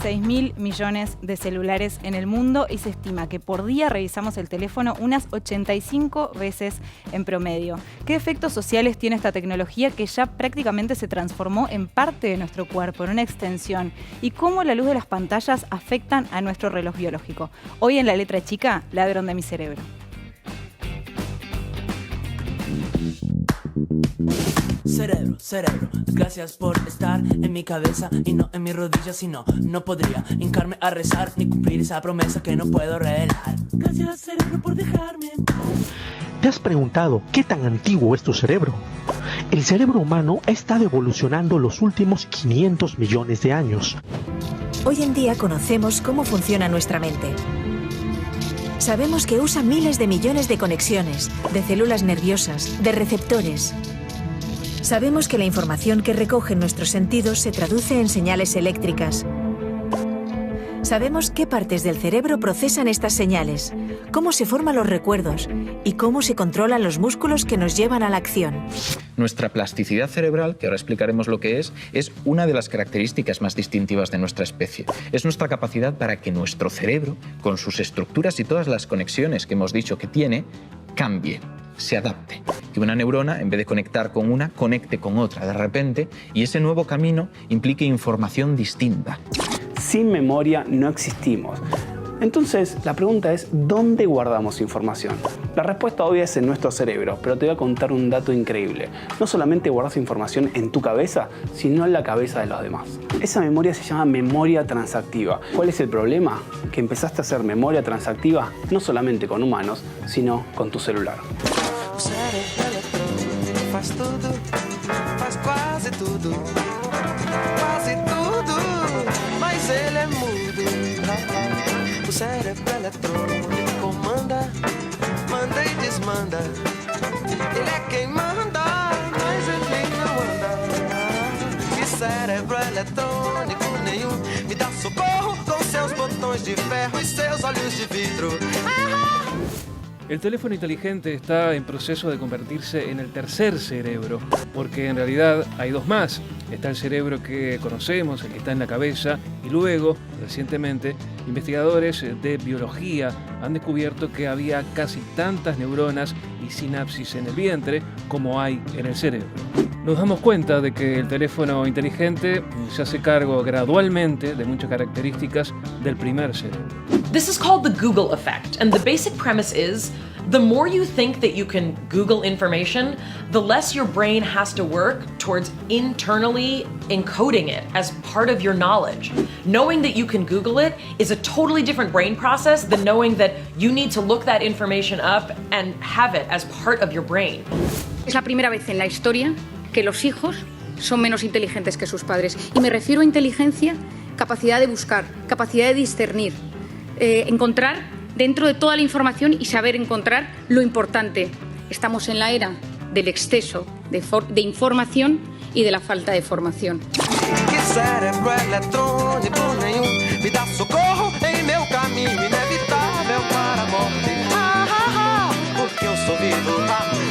6.000 millones de celulares en el mundo y se estima que por día revisamos el teléfono unas 85 veces en promedio. ¿Qué efectos sociales tiene esta tecnología que ya prácticamente se transformó en parte de nuestro cuerpo, en una extensión? ¿Y cómo la luz de las pantallas afectan a nuestro reloj biológico? Hoy en La Letra Chica, Ladrón de mi cerebro. Cerebro, cerebro, gracias por estar en mi cabeza y no en mis rodillas, si no, no podría hincarme a rezar ni cumplir esa promesa que no puedo revelar. Gracias, cerebro, por dejarme. ¿Te has preguntado qué tan antiguo es tu cerebro? El cerebro humano ha estado evolucionando los últimos 500 millones de años. Hoy en día conocemos cómo funciona nuestra mente. Sabemos que usa miles de millones de conexiones, de células nerviosas, de receptores. Sabemos que la información que recogen nuestros sentidos se traduce en señales eléctricas. Sabemos qué partes del cerebro procesan estas señales, cómo se forman los recuerdos y cómo se controlan los músculos que nos llevan a la acción. Nuestra plasticidad cerebral, que ahora explicaremos lo que es una de las características más distintivas de nuestra especie. Es nuestra capacidad para que nuestro cerebro, con sus estructuras y todas las conexiones que hemos dicho que tiene, cambie, se adapte. Que una neurona, en vez de conectar con una, conecte con otra de repente y ese nuevo camino implique información distinta. Sin memoria no existimos. Entonces, la pregunta es, ¿dónde guardamos información? La respuesta obvia es en nuestro cerebro, pero te voy a contar un dato increíble. No solamente guardas información en tu cabeza, sino en la cabeza de los demás. Esa memoria se llama memoria transactiva. ¿Cuál es el problema? Que empezaste a hacer memoria transactiva no solamente con humanos, sino con tu celular. O cérebro eletrônico faz tudo, faz quase tudo, mas ele é mudo. O cérebro eletrônico comanda, manda e desmanda. Ele é quem manda, mas ele não anda. Que cérebro eletrônico nenhum me dá socorro com seus botões de ferro e seus olhos de vidro. El teléfono inteligente está en proceso de convertirse en el tercer cerebro, porque en realidad hay dos más. Está el cerebro que conocemos, el que está en la cabeza, y luego, recientemente, investigadores de biología han descubierto que había casi tantas neuronas y sinapsis en el vientre como hay en el cerebro. Nos damos cuenta de que el teléfono inteligente se hace cargo gradualmente de muchas características del primer cerebro. This is called the Google effect, and the basic premise is the more you think that you can Google information, the less your brain has to work towards internally encoding it as part of your knowledge. Knowing that you can Google it is a totally different brain process than knowing that you need to look that information up and have it as part of your brain. Es la primera vez en la historia que los hijos son menos inteligentes que sus padres. Y me refiero a inteligencia, capacidad de buscar, capacidad de discernir, encontrar dentro de toda la información y saber encontrar lo importante. Estamos en la era del exceso de información y de la falta de formación. Que cérebro eletrônico nenhum me dá socorro em meu caminho inevitável para a morte. Porque eu sou vivo,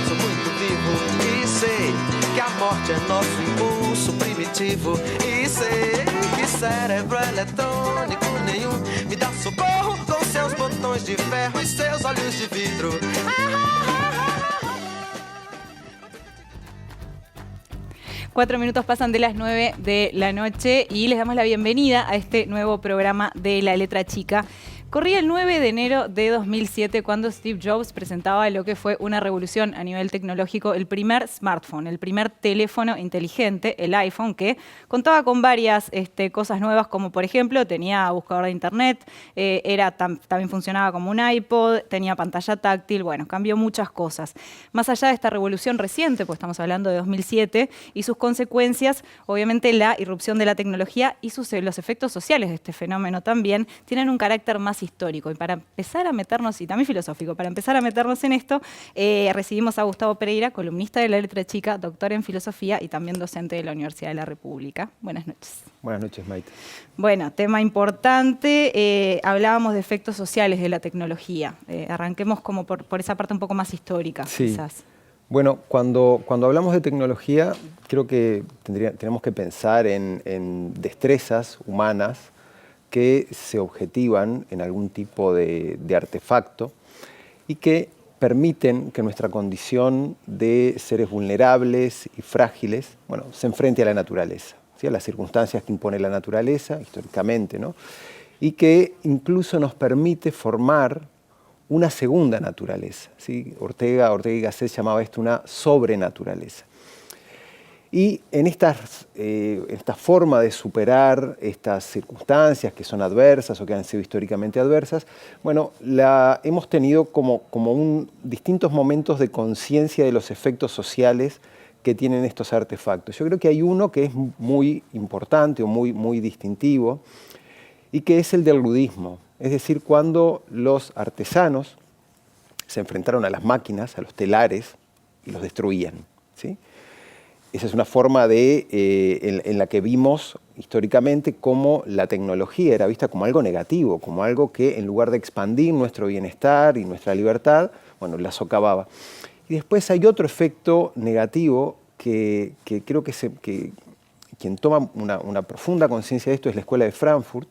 sou muito vivo e sei que a morte é nosso impulso primitivo. E sei que cérebro eletrônico nenhum me dá socorro com seus botões de ferro e seus olhos de vidro. 4 minutos pasan de las 9 de la noche y les damos la bienvenida a este nuevo programa de La Letra Chica. Corría el 9 de enero de 2007 cuando Steve Jobs presentaba lo que fue una revolución a nivel tecnológico, el primer smartphone, el primer teléfono inteligente, el iPhone, que contaba con varias cosas nuevas, como por ejemplo tenía buscador de internet, también funcionaba como un iPod, tenía pantalla táctil, bueno, cambió muchas cosas. Más allá de esta revolución reciente, pues estamos hablando de 2007, y sus consecuencias, obviamente la irrupción de la tecnología y los efectos sociales de este fenómeno también tienen un carácter más histórico. Y para empezar a meternos, y también filosófico, para empezar a meternos en esto, recibimos a Gustavo Pereira, columnista de La Letra Chica, doctor en filosofía y también docente de la Universidad de la República. Buenas noches. Buenas noches, Maite. Bueno, tema importante. Hablábamos de efectos sociales de la tecnología. Arranquemos como por esa parte un poco más histórica, sí. Quizás. Bueno, cuando hablamos de tecnología, creo que tenemos que pensar en destrezas humanas que se objetivan en algún tipo de artefacto y que permiten que nuestra condición de seres vulnerables y frágiles, bueno, se enfrente a la naturaleza, ¿sí? A las circunstancias que impone la naturaleza, históricamente, ¿no? Y que incluso nos permite formar una segunda naturaleza, ¿sí? Ortega y Gasset llamaba esto una sobrenaturaleza. Y en esta forma de superar estas circunstancias que son adversas o que han sido históricamente adversas, bueno, hemos tenido como distintos momentos de conciencia de los efectos sociales que tienen estos artefactos. Yo creo que hay uno que es muy importante o muy distintivo y que es el del ludismo. Es decir, cuando los artesanos se enfrentaron a las máquinas, a los telares, y los destruían, ¿sí? Esa es una forma en la que vimos históricamente cómo la tecnología era vista como algo negativo, como algo que en lugar de expandir nuestro bienestar y nuestra libertad, bueno, la socavaba. Y después hay otro efecto negativo que creo que quien toma una profunda conciencia de esto es la Escuela de Frankfurt,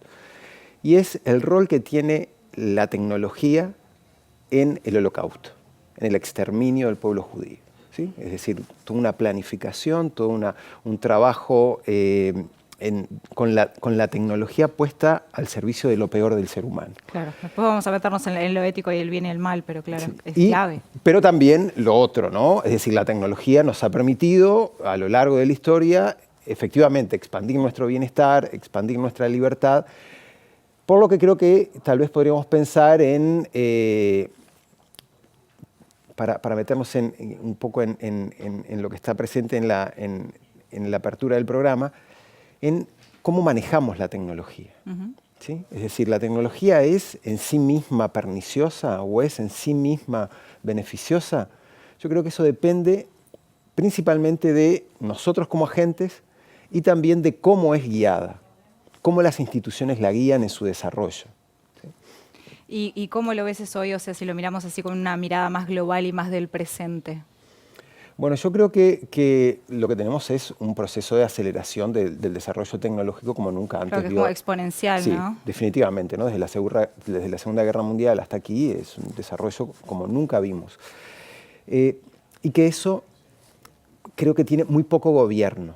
y es el rol que tiene la tecnología en el Holocausto, en el exterminio del pueblo judío. ¿Sí? Es decir, toda una planificación, todo un trabajo con la tecnología puesta al servicio de lo peor del ser humano. Claro, después vamos a meternos en lo ético y el bien y el mal, pero claro, Sí. es clave. Pero también lo otro, ¿no? Es decir, la tecnología nos ha permitido a lo largo de la historia efectivamente expandir nuestro bienestar, expandir nuestra libertad, por lo que creo que tal vez podríamos pensar en... Para meternos un poco en lo que está presente en la apertura del programa, en cómo manejamos la tecnología. ¿Sí? Es decir, ¿la tecnología es en sí misma perniciosa o es en sí misma beneficiosa? Yo creo que eso depende principalmente de nosotros como agentes y también de cómo es guiada, cómo las instituciones la guían en su desarrollo. ¿Y cómo lo ves eso hoy? O sea, si lo miramos así con una mirada más global y más del presente. Bueno, yo creo que lo que tenemos es un proceso de aceleración del desarrollo tecnológico como nunca antes. Creo que es como exponencial, sí, ¿no? Definitivamente, ¿no? Desde la Segunda Guerra Mundial hasta aquí es un desarrollo como nunca vimos. Y que eso creo que tiene muy poco gobierno.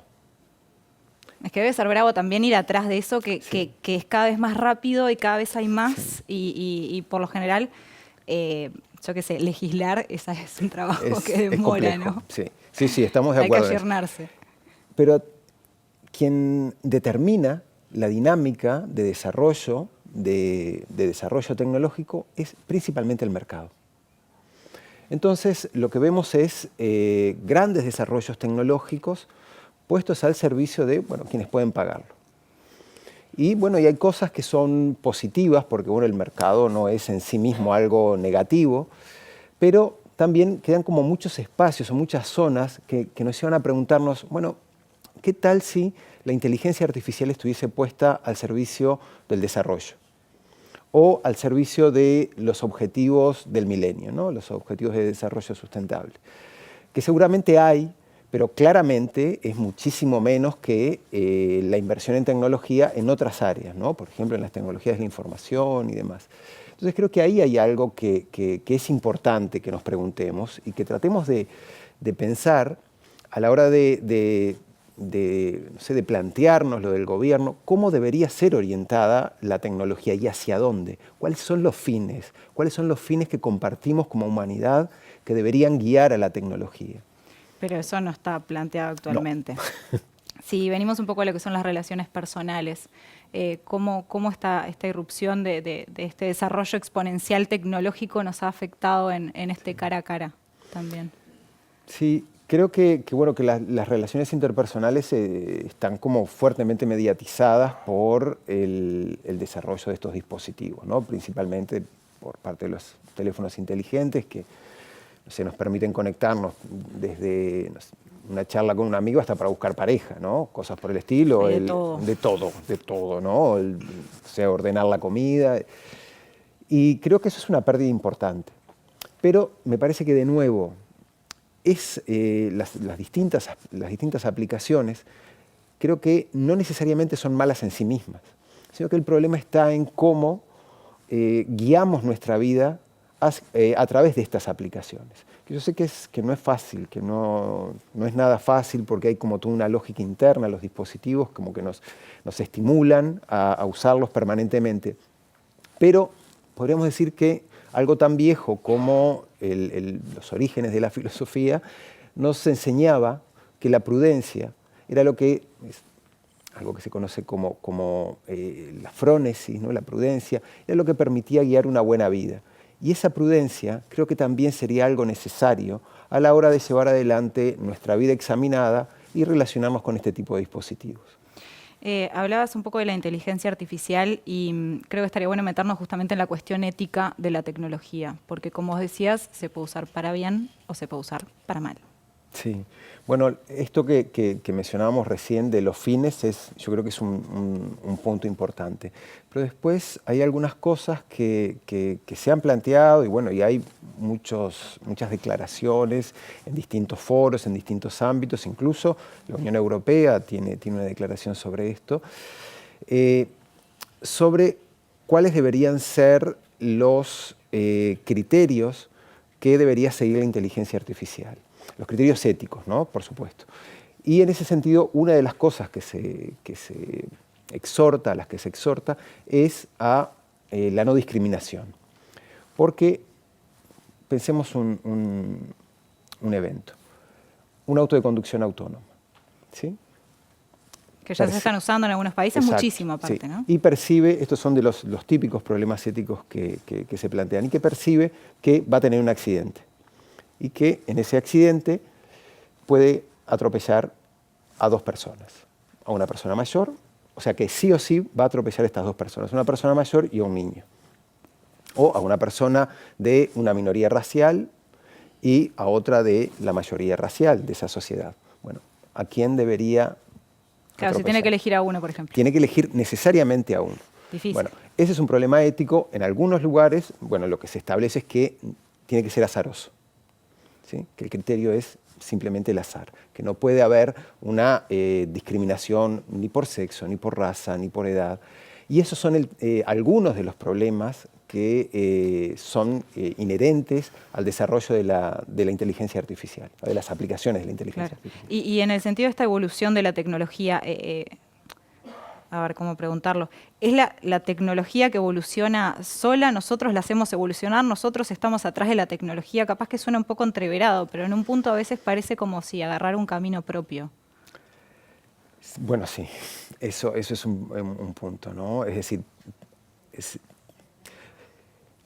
Es que debe ser bravo también ir atrás de eso, que es cada vez más rápido y cada vez hay más, sí. y por lo general, yo qué sé, legislar es un trabajo que demora, ¿no? Sí, estamos de acuerdo. Hay que ayornarse. Pero quien determina la dinámica de desarrollo, de desarrollo tecnológico, es principalmente el mercado. Entonces, lo que vemos es grandes desarrollos tecnológicos puestos al servicio de, bueno, quienes pueden pagarlo. Y bueno, y hay cosas que son positivas, porque bueno, el mercado no es en sí mismo algo negativo, pero también quedan como muchos espacios o muchas zonas que nos llevan a preguntarnos, bueno, ¿qué tal si la inteligencia artificial estuviese puesta al servicio del desarrollo? O al servicio de los objetivos del milenio, ¿no? Los objetivos de desarrollo sustentable, que seguramente hay, pero claramente es muchísimo menos que la inversión en tecnología en otras áreas, ¿no? Por ejemplo, en las tecnologías de la información y demás. Entonces creo que ahí hay algo que es importante que nos preguntemos y que tratemos de pensar a la hora de plantearnos lo del gobierno, cómo debería ser orientada la tecnología y hacia dónde. ¿Cuáles son los fines? ¿Cuáles son los fines que compartimos como humanidad que deberían guiar a la tecnología? Pero eso no está planteado actualmente. No. Si venimos un poco a lo que son las relaciones personales, ¿cómo esta irrupción de este desarrollo exponencial tecnológico nos ha afectado en este cara a cara también? Sí, creo que las relaciones interpersonales están como fuertemente mediatizadas por el desarrollo de estos dispositivos, ¿no? Principalmente por parte de los teléfonos inteligentes que nos permiten conectarnos desde una charla con un amigo hasta para buscar pareja, ¿no? Cosas por el estilo. De todo, ¿no? O sea, ordenar la comida. Y creo que eso es una pérdida importante. Pero me parece que de nuevo, las distintas aplicaciones creo que no necesariamente son malas en sí mismas, sino que el problema está en cómo guiamos nuestra vida a través de estas aplicaciones. Yo sé que no es fácil, que no es nada fácil porque hay como toda una lógica interna, los dispositivos como que nos estimulan a usarlos permanentemente. Pero podríamos decir que algo tan viejo como los orígenes de la filosofía nos enseñaba que la prudencia era algo que se conoce como la frónesis, ¿no? La prudencia, era lo que permitía guiar una buena vida. Y esa prudencia creo que también sería algo necesario a la hora de llevar adelante nuestra vida examinada y relacionarnos con este tipo de dispositivos. Hablabas un poco de la inteligencia artificial y creo que estaría bueno meternos justamente en la cuestión ética de la tecnología, porque como vos decías, se puede usar para bien o se puede usar para mal. Sí, bueno, esto que mencionábamos recién de los fines yo creo que es un punto importante. Pero después hay algunas cosas que se han planteado y bueno, y hay muchas declaraciones en distintos foros, en distintos ámbitos, incluso la Unión Europea tiene una declaración sobre esto, sobre cuáles deberían ser los criterios que debería seguir la inteligencia artificial. Los criterios éticos, ¿no? Por supuesto. Y en ese sentido, una de las cosas a las que se exhorta, es a la no discriminación. Porque pensemos un evento, un auto de conducción autónoma, ¿sí? Que ya se están usando en algunos países. Exacto, muchísimo aparte, sí. ¿No? Y percibe, estos son de los típicos problemas éticos que se plantean, y que percibe que va a tener un accidente. Y que en ese accidente puede atropellar a dos personas, a una persona mayor, o sea que sí o sí va a atropellar a estas dos personas, una persona mayor y a un niño, o a una persona de una minoría racial y a otra de la mayoría racial de esa sociedad. Bueno, ¿a quién debería atropellar? Si tiene que elegir a uno, por ejemplo. Tiene que elegir necesariamente a uno. Difícil. Bueno, ese es un problema ético. En algunos lugares, bueno, lo que se establece es que tiene que ser azaroso. ¿Sí? Que el criterio es simplemente el azar, que no puede haber una discriminación ni por sexo, ni por raza, ni por edad. Y esos son algunos de los problemas que son inherentes al desarrollo de la inteligencia artificial, de las aplicaciones de la inteligencia artificial. Y en el sentido de esta evolución de la tecnología, a ver cómo preguntarlo, ¿es la tecnología que evoluciona sola? ¿Nosotros la hacemos evolucionar? ¿Nosotros estamos atrás de la tecnología? Capaz que suena un poco entreverado, pero en un punto a veces parece como si agarrara un camino propio. Bueno, sí, eso es un punto, ¿no? Es decir,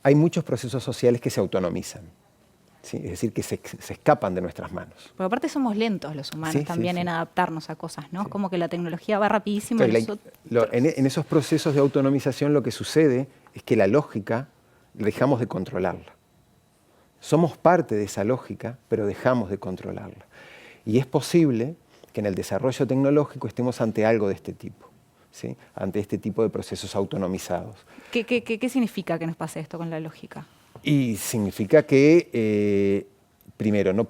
hay muchos procesos sociales que se autonomizan. ¿Sí? Es decir, que se escapan de nuestras manos. Porque aparte somos lentos los humanos también en adaptarnos a cosas, ¿no? Sí. Es como que la tecnología va rapidísimo. En esos procesos de autonomización lo que sucede es que la lógica dejamos de controlarla. Somos parte de esa lógica, pero dejamos de controlarla. Y es posible que en el desarrollo tecnológico estemos ante algo de este tipo, ¿sí? Ante este tipo de procesos autonomizados. ¿Qué significa que nos pase esto con la lógica? Y significa que, primero, no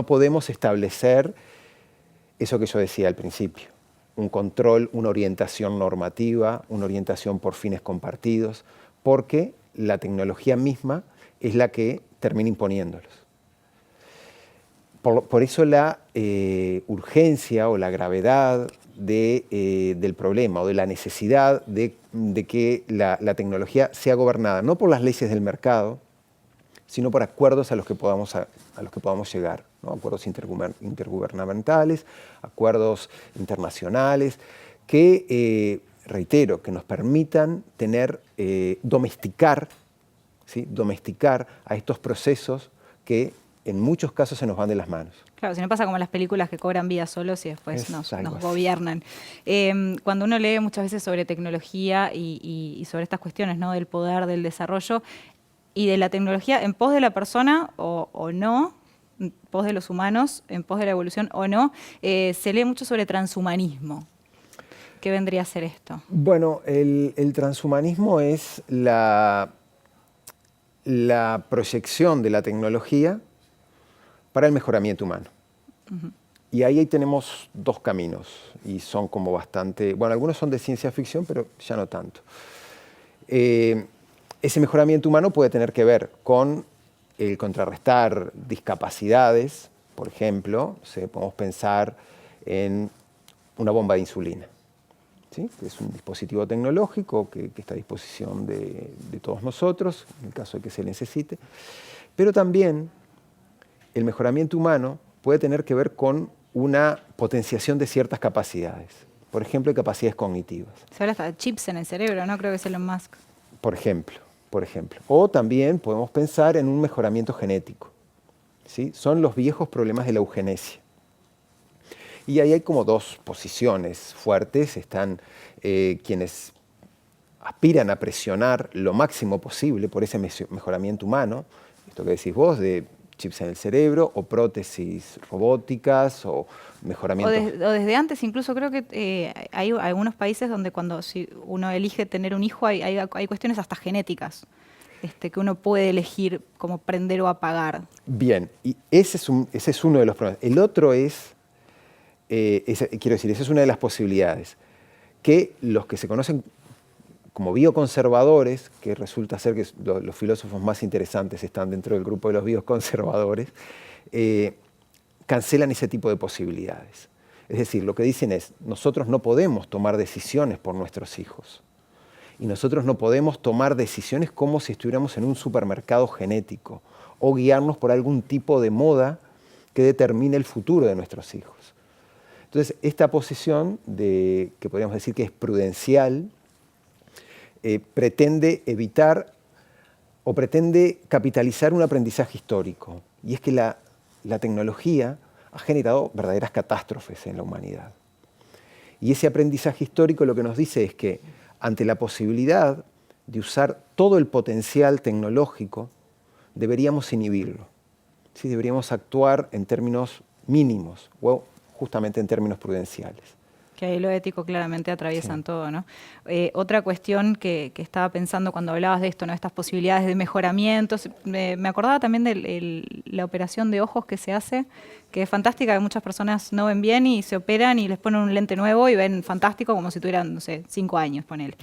podemos establecer eso que yo decía al principio, un control, una orientación normativa, una orientación por fines compartidos, porque la tecnología misma es la que termina imponiéndolos. Por eso la urgencia o la gravedad del problema o de la necesidad de que la tecnología sea gobernada no por las leyes del mercado, sino por acuerdos a los que podamos llegar, ¿no? Acuerdos intergubernamentales, acuerdos internacionales, que, reitero, que nos permitan domesticar a estos procesos que en muchos casos se nos van de las manos. Claro, si no pasa como las películas que cobran vida solos y después nos gobiernan. Cuando uno lee muchas veces sobre tecnología y sobre estas cuestiones, ¿no? Del poder, del desarrollo y de la tecnología en pos de la persona o no, en pos de los humanos, en pos de la evolución o no, se lee mucho sobre transhumanismo. ¿Qué vendría a ser esto? Bueno, el transhumanismo es la proyección de la tecnología para el mejoramiento humano. Y ahí tenemos dos caminos y son como bastante, bueno, algunos son de ciencia ficción, pero ya no tanto. Ese mejoramiento humano puede tener que ver con el contrarrestar discapacidades, por ejemplo, podemos pensar en una bomba de insulina, ¿sí? Que es un dispositivo tecnológico que está a disposición de todos nosotros, en el caso de que se necesite. Pero también el mejoramiento humano puede tener que ver con una potenciación de ciertas capacidades. Por ejemplo, capacidades cognitivas. Se habla hasta de chips en el cerebro, ¿no? Creo que es Elon Musk. Por ejemplo. O también podemos pensar en un mejoramiento genético, ¿sí? Son los viejos problemas de la eugenesia. Y ahí hay como dos posiciones fuertes. Están quienes aspiran a presionar lo máximo posible por ese mejoramiento humano, esto que decís vos, de chips en el cerebro, o prótesis robóticas, o mejoramiento... O desde antes, incluso creo que hay algunos países donde si uno elige tener un hijo, hay cuestiones hasta genéticas, que uno puede elegir cómo prender o apagar. Bien, y ese es uno de los problemas. El otro esa es una de las posibilidades, que los que se conocen como bioconservadores, que resulta ser que los filósofos más interesantes están dentro del grupo de los bioconservadores, cancelan ese tipo de posibilidades. Es decir, lo que dicen es, nosotros no podemos tomar decisiones por nuestros hijos. Y nosotros no podemos tomar decisiones como si estuviéramos en un supermercado genético o guiarnos por algún tipo de moda que determine el futuro de nuestros hijos. Entonces, esta posición, que podríamos decir que es prudencial, pretende evitar o pretende capitalizar un aprendizaje histórico. Y es que la tecnología ha generado verdaderas catástrofes en la humanidad. Y ese aprendizaje histórico lo que nos dice es que ante la posibilidad de usar todo el potencial tecnológico, deberíamos inhibirlo. ¿Sí? Deberíamos actuar en términos mínimos o justamente en términos prudenciales. Que ahí lo ético claramente atraviesan todo, ¿no? Otra cuestión que estaba pensando cuando hablabas de esto, ¿no? Estas posibilidades de mejoramientos, me acordaba también de la operación de ojos que se hace, que es fantástica, que muchas personas no ven bien y se operan y les ponen un lente nuevo y ven fantástico como si tuvieran, no sé, 5 años, ponele.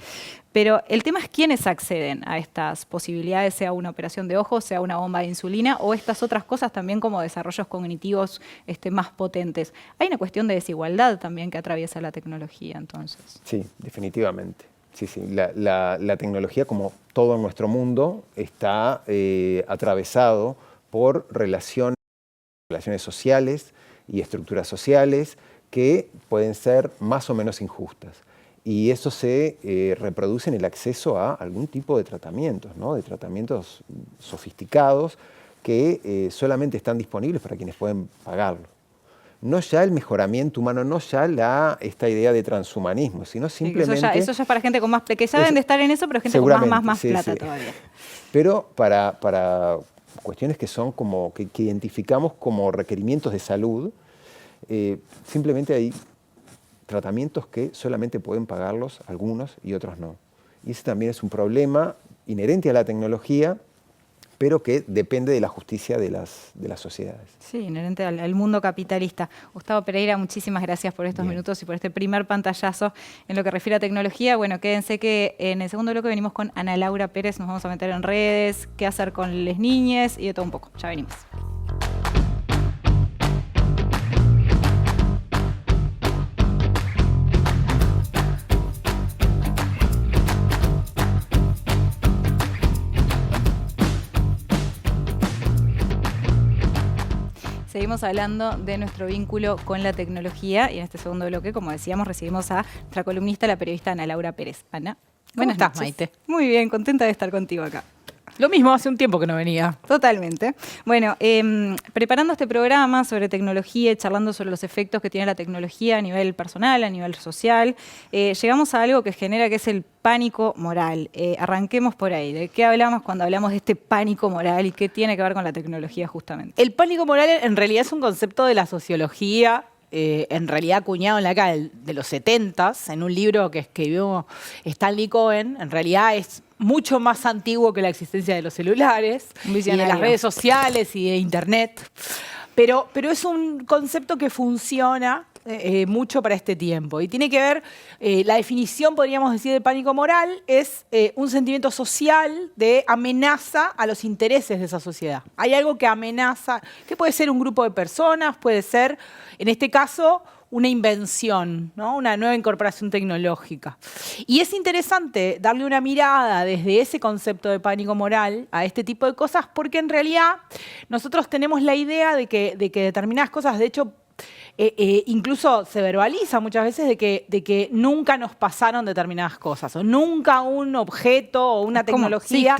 Pero el tema es quiénes acceden a estas posibilidades, sea una operación de ojos, sea una bomba de insulina o estas otras cosas también como desarrollos cognitivos más potentes. Hay una cuestión de desigualdad también que atraviesa la tecnología, entonces. Sí, definitivamente. Sí. La tecnología, como todo en nuestro mundo, está atravesado por relaciones sociales y estructuras sociales que pueden ser más o menos injustas. Y eso se reproduce en el acceso a algún tipo de tratamientos, ¿no? De tratamientos sofisticados que solamente están disponibles para quienes pueden pagarlo. No ya el mejoramiento humano, no ya esta idea de transhumanismo, sino simplemente... Eso ya es para gente con más... que saben de estar en eso, pero gente con más plata todavía. Pero para cuestiones que son como que identificamos como requerimientos de salud, simplemente hay tratamientos que solamente pueden pagarlos algunos y otros no. Y ese también es un problema inherente a la tecnología, pero que depende de la justicia de las sociedades. Sí, inherente al mundo capitalista. Gustavo Pereira, muchísimas gracias por estos minutos y por este primer pantallazo en lo que refiere a tecnología. Bueno, quédense que en el segundo bloque venimos con Ana Laura Pérez, nos vamos a meter en redes, qué hacer con las niñas y de todo un poco. Ya venimos. Seguimos hablando de nuestro vínculo con la tecnología y en este segundo bloque, como decíamos, recibimos a nuestra columnista, la periodista Ana Laura Pérez. Ana, ¿cómo estás, Maite? Muy bien, contenta de estar contigo acá. Lo mismo, hace un tiempo que no venía. Totalmente. Bueno, preparando este programa sobre tecnología y charlando sobre los efectos que tiene la tecnología a nivel personal, a nivel social, llegamos a algo que genera, que es el pánico moral. Arranquemos por ahí. ¿De qué hablamos cuando hablamos de este pánico moral y qué tiene que ver con la tecnología justamente? El pánico moral en realidad es un concepto de la sociología, en realidad acuñado en la década de los 70s, en un libro que escribió Stanley Cohen. En realidad es mucho más antiguo que la existencia de los celulares y de las redes sociales y de Internet. Pero es un concepto que funciona mucho para este tiempo. Y tiene que ver, la definición, podríamos decir, de pánico moral es un sentimiento social de amenaza a los intereses de esa sociedad. Hay algo que amenaza, que puede ser un grupo de personas, puede ser, en este caso, una invención, ¿no? Una nueva incorporación tecnológica. Y es interesante darle una mirada desde ese concepto de pánico moral a este tipo de cosas, porque en realidad nosotros tenemos la idea de que determinadas cosas, de hecho, incluso se verbaliza muchas veces de que nunca nos pasaron determinadas cosas, o nunca un objeto o una tecnología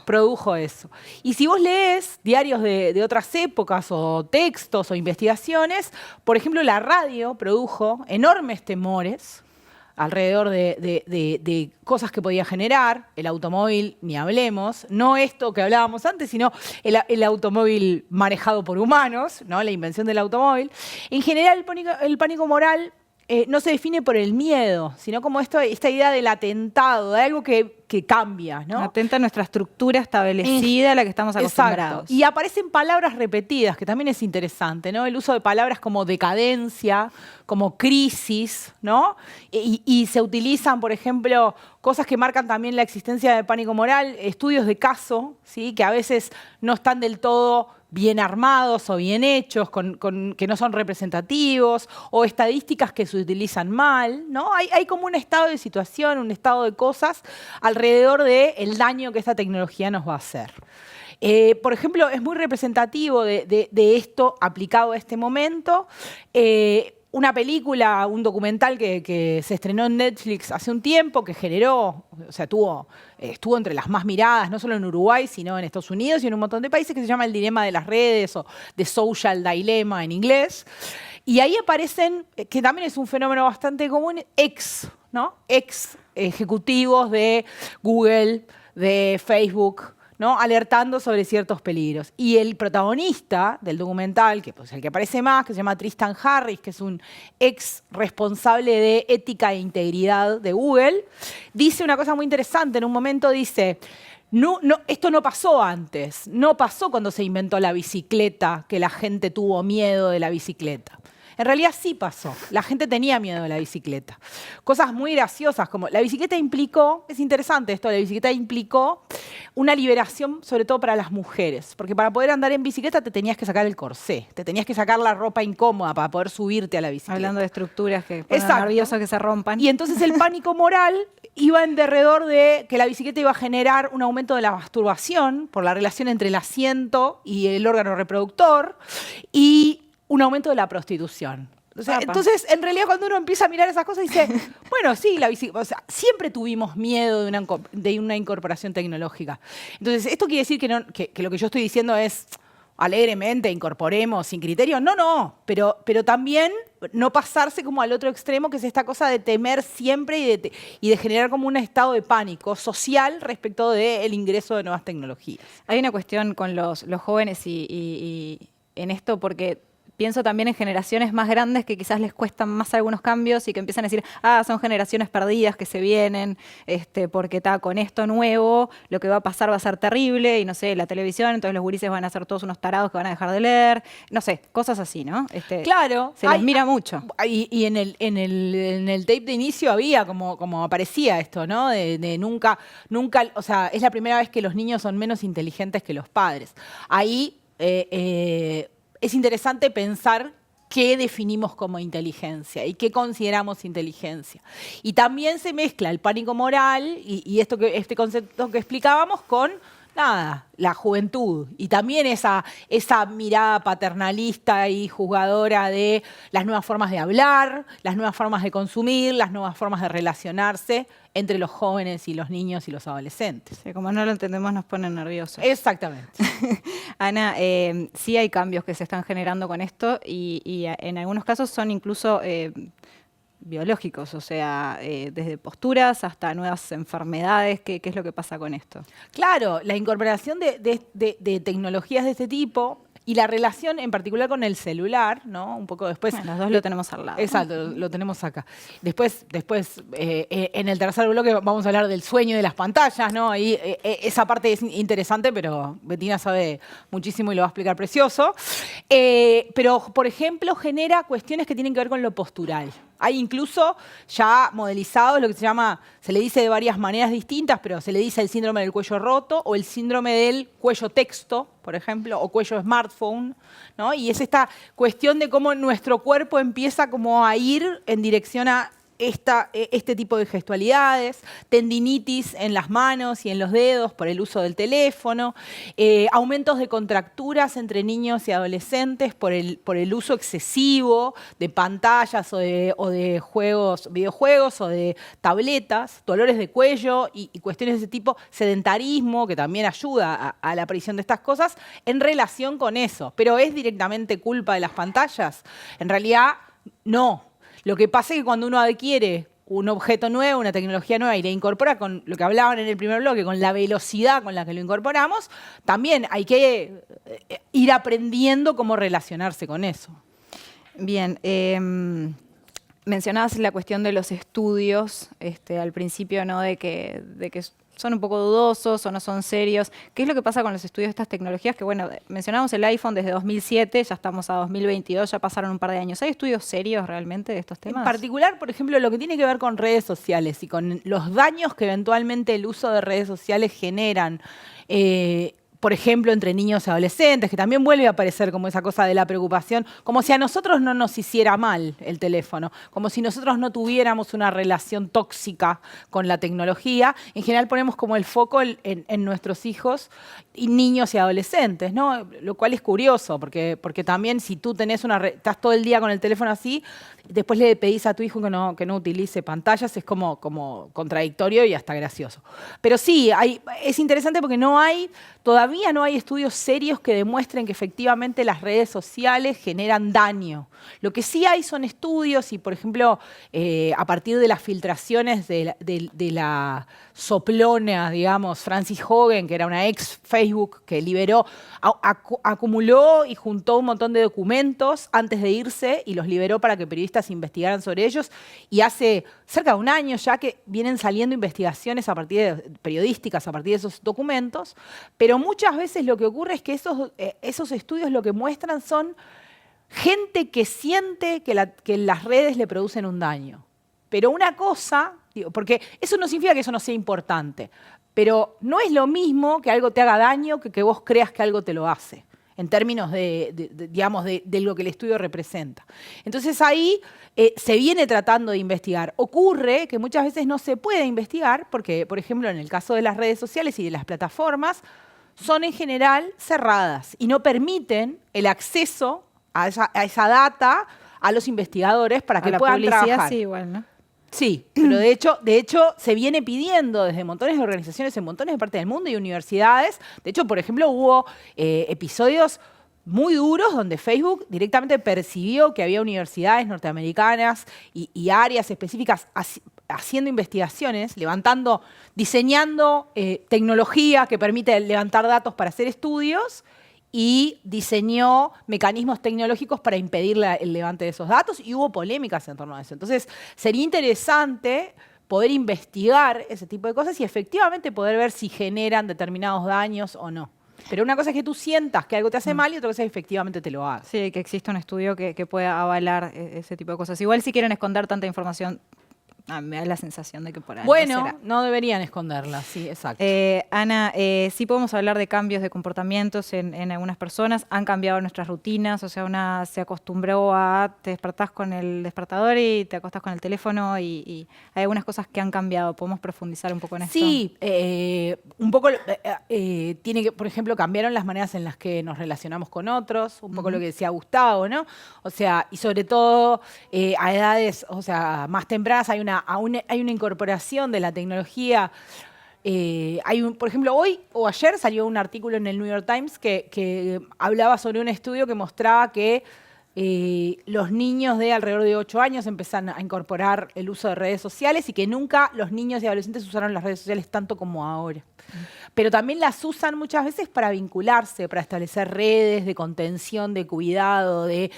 produjo eso. Y si vos lees diarios de otras épocas o textos o investigaciones, por ejemplo, la radio produjo enormes temores alrededor de cosas que podía generar, el automóvil, ni hablemos, no esto que hablábamos antes, sino el automóvil manejado por humanos, ¿no? La invención del automóvil. En general, el pánico moral no se define por el miedo, sino como esta idea del atentado, de algo que cambia, ¿no? Atenta a nuestra estructura establecida a la que estamos acostumbrados. Exacto. Y aparecen palabras repetidas, que también es interesante, ¿no? El uso de palabras como decadencia, como crisis, ¿no? Y se utilizan, por ejemplo, cosas que marcan también la existencia de pánico moral, estudios de caso, ¿sí? Que a veces no están del todo bien armados o bien hechos, que no son representativos, o estadísticas que se utilizan mal, ¿no? Hay como un estado de situación, un estado de cosas alrededor del daño que esta tecnología nos va a hacer. Por ejemplo, es muy representativo de esto aplicado a este momento. Una película, un documental que se estrenó en Netflix hace un tiempo, que generó, o sea, estuvo entre las más miradas, no solo en Uruguay, sino en Estados Unidos y en un montón de países, que se llama El dilema de las redes o The Social Dilemma en inglés. Y ahí aparecen, que también es un fenómeno bastante común, ex ejecutivos de Google, de Facebook, ¿no? Alertando sobre ciertos peligros. Y el protagonista del documental, que pues el que aparece más, que se llama Tristan Harris, que es un ex responsable de ética e integridad de Google, dice una cosa muy interesante. En un momento dice, esto no pasó antes, no pasó cuando se inventó la bicicleta, que la gente tuvo miedo de la bicicleta. En realidad sí pasó. La gente tenía miedo de la bicicleta. Cosas muy graciosas como la bicicleta implicó, es interesante esto, la bicicleta implicó una liberación sobre todo para las mujeres, porque para poder andar en bicicleta te tenías que sacar el corsé, te tenías que sacar la ropa incómoda para poder subirte a la bicicleta. Hablando de estructuras que ponen nerviosos que se rompan. Y entonces el pánico moral iba en derredor de que la bicicleta iba a generar un aumento de la masturbación por la relación entre el asiento y el órgano reproductor y un aumento de la prostitución. O sea, entonces, en realidad, cuando uno empieza a mirar esas cosas, dice, bueno, sí, siempre tuvimos miedo de una incorporación tecnológica. Entonces, ¿esto quiere decir que lo que yo estoy diciendo es alegremente incorporemos sin criterio? No, pero también no pasarse como al otro extremo, que es esta cosa de temer siempre y de generar como un estado de pánico social respecto del ingreso de nuevas tecnologías. Hay una cuestión con los jóvenes y en esto, porque pienso también en generaciones más grandes que quizás les cuestan más algunos cambios y que empiezan a decir, son generaciones perdidas que se vienen, porque con esto nuevo lo que va a pasar va a ser terrible y no sé, la televisión, entonces los gurises van a ser todos unos tarados que van a dejar de leer, no sé, cosas así, ¿no? Claro. Se les mira mucho. Y en el tape de inicio había como aparecía esto, ¿no? De nunca, o sea, es la primera vez que los niños son menos inteligentes que los padres. Ahí es interesante pensar qué definimos como inteligencia y qué consideramos inteligencia. Y también se mezcla el pánico moral y este concepto que explicábamos con la juventud. Y también esa mirada paternalista y juzgadora de las nuevas formas de hablar, las nuevas formas de consumir, las nuevas formas de relacionarse entre los jóvenes y los niños y los adolescentes. Sí, como no lo entendemos nos ponen nerviosos. Exactamente. Ana, sí hay cambios que se están generando con esto y en algunos casos son incluso biológicos, o sea, desde posturas hasta nuevas enfermedades. ¿Qué es lo que pasa con esto? Claro, la incorporación de tecnologías de este tipo y la relación en particular con el celular, ¿no? Un poco después... Bueno, los dos lo tenemos al lado. Exacto, lo tenemos acá. Después en el tercer bloque vamos a hablar del sueño de las pantallas, ¿no? Ahí esa parte es interesante, pero Bettina sabe muchísimo y lo va a explicar precioso. Pero, por ejemplo, genera cuestiones que tienen que ver con lo postural. Hay incluso ya modelizados lo que se le dice de varias maneras distintas, pero se le dice el síndrome del cuello roto o el síndrome del cuello texto, por ejemplo, o cuello smartphone, ¿no? Y es esta cuestión de cómo nuestro cuerpo empieza como a ir en dirección a este tipo de gestualidades, tendinitis en las manos y en los dedos por el uso del teléfono, aumentos de contracturas entre niños y adolescentes por el uso excesivo de pantallas o de videojuegos o de tabletas, dolores de cuello y cuestiones de ese tipo, sedentarismo, que también ayuda a la aparición de estas cosas en relación con eso. Pero ¿es directamente culpa de las pantallas? En realidad, no. Lo que pasa es que cuando uno adquiere un objeto nuevo, una tecnología nueva y la incorpora con lo que hablaban en el primer bloque, con la velocidad con la que lo incorporamos, también hay que ir aprendiendo cómo relacionarse con eso. Bien, mencionabas la cuestión de los estudios al principio, ¿no? de que son un poco dudosos o no son serios. ¿Qué es lo que pasa con los estudios de estas tecnologías? Que bueno, mencionamos el iPhone desde 2007, ya estamos a 2022, ya pasaron un par de años. ¿Hay estudios serios realmente de estos temas? En particular, por ejemplo, lo que tiene que ver con redes sociales y con los daños que eventualmente el uso de redes sociales generan, por ejemplo, entre niños y adolescentes, que también vuelve a aparecer como esa cosa de la preocupación, como si a nosotros no nos hiciera mal el teléfono, como si nosotros no tuviéramos una relación tóxica con la tecnología. En general ponemos como el foco en nuestros hijos y niños y adolescentes, ¿no? Lo cual es curioso, porque también si tú estás todo el día con el teléfono así, después le pedís a tu hijo que no utilice pantallas, es como contradictorio y hasta gracioso. Pero sí, es interesante porque todavía no hay estudios serios que demuestren que efectivamente las redes sociales generan daño. Lo que sí hay son estudios y, por ejemplo, a partir de las filtraciones de la soplona, digamos, Frances Hogan, que era una ex Facebook que acumuló y juntó un montón de documentos antes de irse y los liberó para que periodistas investigaran sobre ellos. Y hace cerca de un año ya que vienen saliendo investigaciones periodísticas a partir de esos documentos, pero muchas veces lo que ocurre es que esos estudios lo que muestran son gente que siente que las redes le producen un daño. Pero una cosa, porque eso no significa que eso no sea importante, pero no es lo mismo que algo te haga daño que vos creas que algo te lo hace, en términos de lo que el estudio representa. Entonces ahí se viene tratando de investigar. Ocurre que muchas veces no se puede investigar porque, por ejemplo, en el caso de las redes sociales y de las plataformas, son en general cerradas y no permiten el acceso a esa data a los investigadores para que puedan trabajar. Sí, igual, ¿no? Sí, pero de hecho se viene pidiendo desde montones de organizaciones en montones de partes del mundo y universidades. De hecho, por ejemplo, hubo episodios muy duros donde Facebook directamente percibió que había universidades norteamericanas y áreas específicas haciendo investigaciones, diseñando tecnología que permite levantar datos para hacer estudios y diseñó mecanismos tecnológicos para impedir el levante de esos datos y hubo polémicas en torno a eso. Entonces, sería interesante poder investigar ese tipo de cosas y efectivamente poder ver si generan determinados daños o no. Pero una cosa es que tú sientas que algo te hace mal y otra cosa es que efectivamente te lo haga. Sí, que exista un estudio que pueda avalar ese tipo de cosas. Igual si quieren esconder tanta información, me da la sensación de que por ahí no deberían esconderla, sí, exacto. Ana, sí podemos hablar de cambios de comportamientos en algunas personas. Han cambiado nuestras rutinas, o sea, una se acostumbró te despertás con el despertador y te acostás con el teléfono y hay algunas cosas que han cambiado. ¿Podemos profundizar un poco en esto? Sí, un poco por ejemplo, cambiaron las maneras en las que nos relacionamos con otros, un poco lo que decía Gustavo, ¿no? O sea, y sobre todo a edades, o sea, más tempranas hay una incorporación de la tecnología. Por ejemplo, hoy o ayer salió un artículo en el New York Times que hablaba sobre un estudio que mostraba que los niños de alrededor de 8 años empiezan a incorporar el uso de redes sociales y que nunca los niños y adolescentes usaron las redes sociales tanto como ahora. pero también las usan muchas veces para vincularse, para establecer redes de contención, de cuidado, de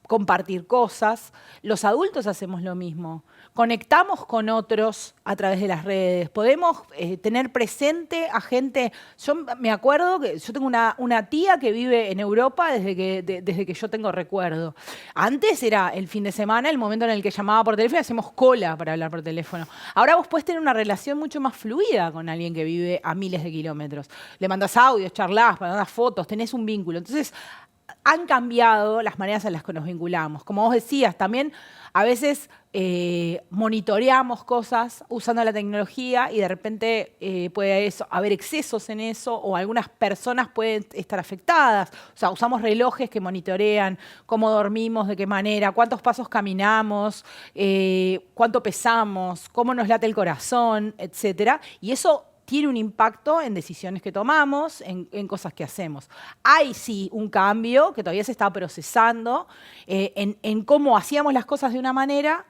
compartir cosas. Los adultos hacemos lo mismo. Conectamos con otros a través de las redes. Podemos tener presente a gente. Yo me acuerdo que yo tengo una tía que vive en Europa desde que yo tengo recuerdo. Antes era el fin de semana, el momento en el que llamaba por teléfono y hacíamos cola para hablar por teléfono. Ahora vos podés tener una relación mucho más fluida con alguien que vive a miles de kilómetros. Le mandás audios, charlás, mandás fotos, tenés un vínculo. Entonces, han cambiado las maneras en las que nos vinculamos. Como vos decías, también a veces monitoreamos cosas usando la tecnología y de repente puede haber excesos en eso o algunas personas pueden estar afectadas. O sea, usamos relojes que monitorean cómo dormimos, de qué manera, cuántos pasos caminamos, cuánto pesamos, cómo nos late el corazón, etc. Y eso tiene un impacto en decisiones que tomamos, en cosas que hacemos. Hay sí un cambio que todavía se está procesando en cómo hacíamos las cosas de una manera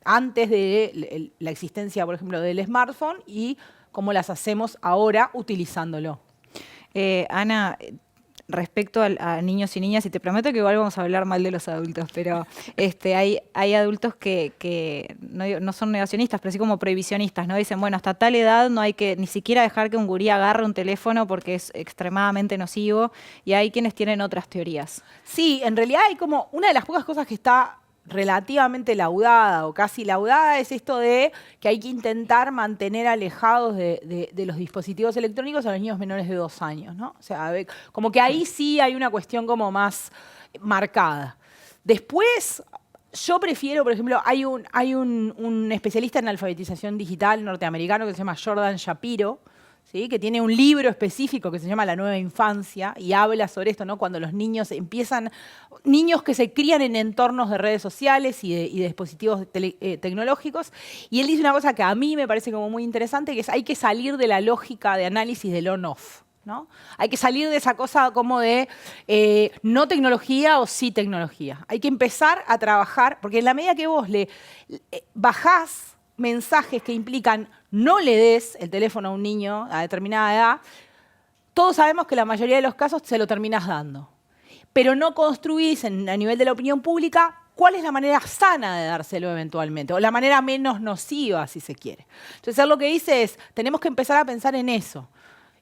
antes de la existencia, por ejemplo, del smartphone y cómo las hacemos ahora utilizándolo. Ana, respecto a niños y niñas, y te prometo que igual vamos a hablar mal de los adultos, pero hay adultos que no son negacionistas, pero sí como prohibicionistas, ¿no? Dicen, bueno, hasta tal edad no hay que ni siquiera dejar que un gurí agarre un teléfono porque es extremadamente nocivo, y hay quienes tienen otras teorías. Sí, en realidad hay como una de las pocas cosas que está relativamente laudada o casi laudada es esto de que hay que intentar mantener alejados de los dispositivos electrónicos a los niños menores de 2 años, ¿no? O sea, como que ahí sí hay una cuestión como más marcada. Después, yo prefiero, por ejemplo, hay un especialista en alfabetización digital norteamericano que se llama Jordan Shapiro, ¿sí? Que tiene un libro específico que se llama La Nueva Infancia y habla sobre esto, ¿no? Cuando los niños niños que se crían en entornos de redes sociales y de dispositivos tecnológicos, y él dice una cosa que a mí me parece como muy interesante, que es hay que salir de la lógica de análisis del on-off, ¿no? Hay que salir de esa cosa como de no tecnología o sí tecnología. Hay que empezar a trabajar, porque en la medida que vos le bajás mensajes que implican no le des el teléfono a un niño a determinada edad, todos sabemos que la mayoría de los casos se lo terminás dando. Pero no construís a nivel de la opinión pública cuál es la manera sana de dárselo eventualmente, o la manera menos nociva, si se quiere. Entonces, él lo que dice es, tenemos que empezar a pensar en eso,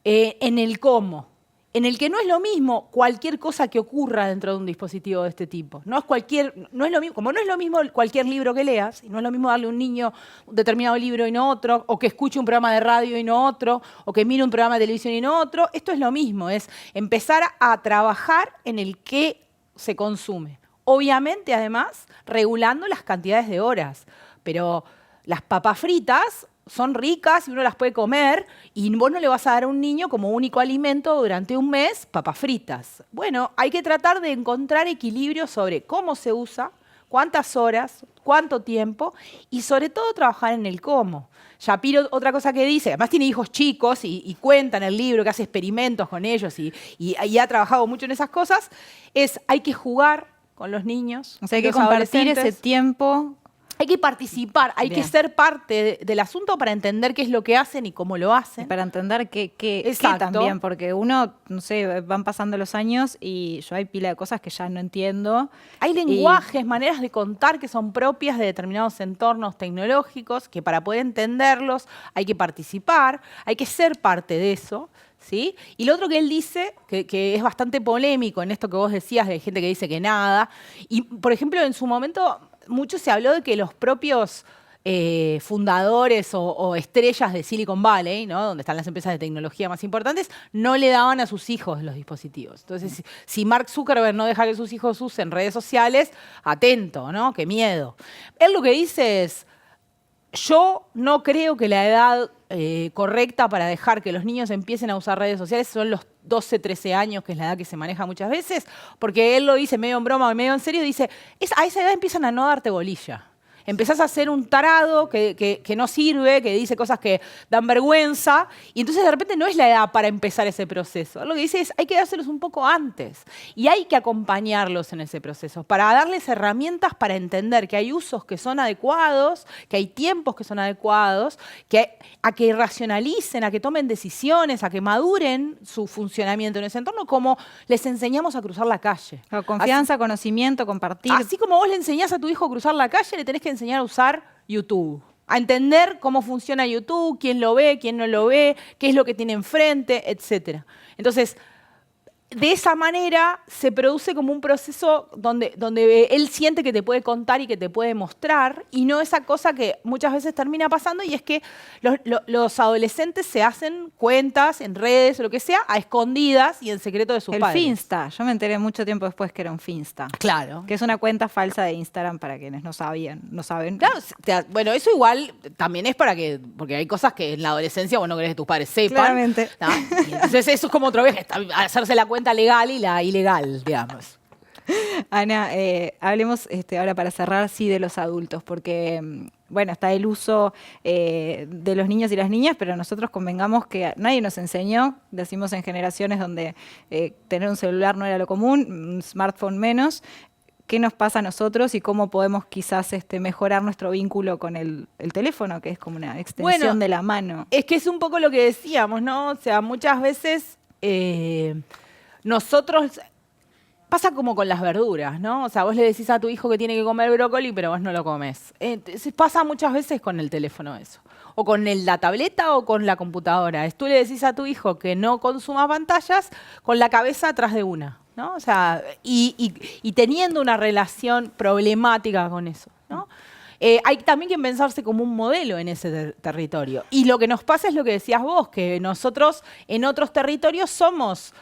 en el cómo. En el que no es lo mismo cualquier cosa que ocurra dentro de un dispositivo de este tipo. No es lo mismo, como no es lo mismo cualquier libro que leas, y no es lo mismo darle a un niño un determinado libro y no otro, o que escuche un programa de radio y no otro, o que mire un programa de televisión y no otro. Esto es lo mismo, es empezar a trabajar en el que se consume. Obviamente, además, regulando las cantidades de horas. Pero las papas fritas son ricas y uno las puede comer y vos no le vas a dar a un niño como único alimento durante un mes papas fritas. Bueno, hay que tratar de encontrar equilibrio sobre cómo se usa, cuántas horas, cuánto tiempo y sobre todo trabajar en el cómo. Shapiro, otra cosa que dice, además tiene hijos chicos y cuenta en el libro que hace experimentos con ellos y ha trabajado mucho en esas cosas, es hay que jugar con los niños. O sea, hay que compartir ese tiempo. Hay que participar, hay que ser parte del asunto para entender qué es lo que hacen y cómo lo hacen. Para entender qué también, porque uno, no sé, van pasando los años y yo hay pila de cosas que ya no entiendo. Hay lenguajes, maneras de contar que son propias de determinados entornos tecnológicos, que para poder entenderlos hay que participar, hay que ser parte de eso. ¿Sí? Y lo otro que él dice, que es bastante polémico en esto que vos decías, de gente que dice que nada, y por ejemplo en su momento mucho se habló de que los propios fundadores o estrellas de Silicon Valley, ¿no? Donde están las empresas de tecnología más importantes, no le daban a sus hijos los dispositivos. Entonces, si Mark Zuckerberg no deja que sus hijos usen redes sociales, atento, ¿no? Qué miedo. Él lo que dice es, yo no creo que la edad correcta para dejar que los niños empiecen a usar redes sociales son los 12, 13 años, que es la edad que se maneja muchas veces, porque él lo dice medio en broma o medio en serio, dice, a esa edad empiezan a no darte bolilla. empezás a ser un tarado que no sirve, que dice cosas que dan vergüenza, y entonces de repente no es la edad para empezar ese proceso. Lo que dice es, hay que dárselos un poco antes, y hay que acompañarlos en ese proceso, para darles herramientas para entender que hay usos que son adecuados, que hay tiempos que son adecuados, a que racionalicen, a que tomen decisiones, a que maduren su funcionamiento en ese entorno, como les enseñamos a cruzar la calle. Confianza, conocimiento, compartir. Así como vos le enseñás a tu hijo a cruzar la calle, le tenés que enseñar a usar YouTube. A entender cómo funciona YouTube, quién lo ve, quién no lo ve, qué es lo que tiene enfrente, etc. Entonces, de esa manera se produce como un proceso donde él siente que te puede contar y que te puede mostrar, y no esa cosa que muchas veces termina pasando, y es que los adolescentes se hacen cuentas en redes o lo que sea, a escondidas y en secreto de sus padres. El Finsta. Yo me enteré mucho tiempo después que era un Finsta. Claro. Que es una cuenta falsa de Instagram para quienes no saben. Claro, bueno, eso igual también es porque hay cosas que en la adolescencia vos no querés que tus padres sepan. Claramente. ¿No? Y entonces eso es como otra vez, hacerse la cuenta legal y la ilegal, digamos. Ana, hablemos ahora para cerrar, sí, de los adultos, porque, bueno, está el uso de los niños y las niñas, pero nosotros convengamos que nadie nos enseñó, decimos en generaciones donde tener un celular no era lo común, un smartphone menos. ¿Qué nos pasa a nosotros y cómo podemos quizás mejorar nuestro vínculo con el teléfono, que es como una extensión de la mano? Es que es un poco lo que decíamos, ¿no? O sea, muchas veces nosotros... Pasa como con las verduras, ¿no? O sea, vos le decís a tu hijo que tiene que comer brócoli, pero vos no lo comes. Entonces, pasa muchas veces con el teléfono eso. O con la tableta o con la computadora. Tú le decís a tu hijo que no consuma pantallas con la cabeza atrás de una, ¿no? O sea, y teniendo una relación problemática con eso, ¿no? Hay también que pensarse como un modelo en ese territorio. Y lo que nos pasa es lo que decías vos, que nosotros en otros territorios somos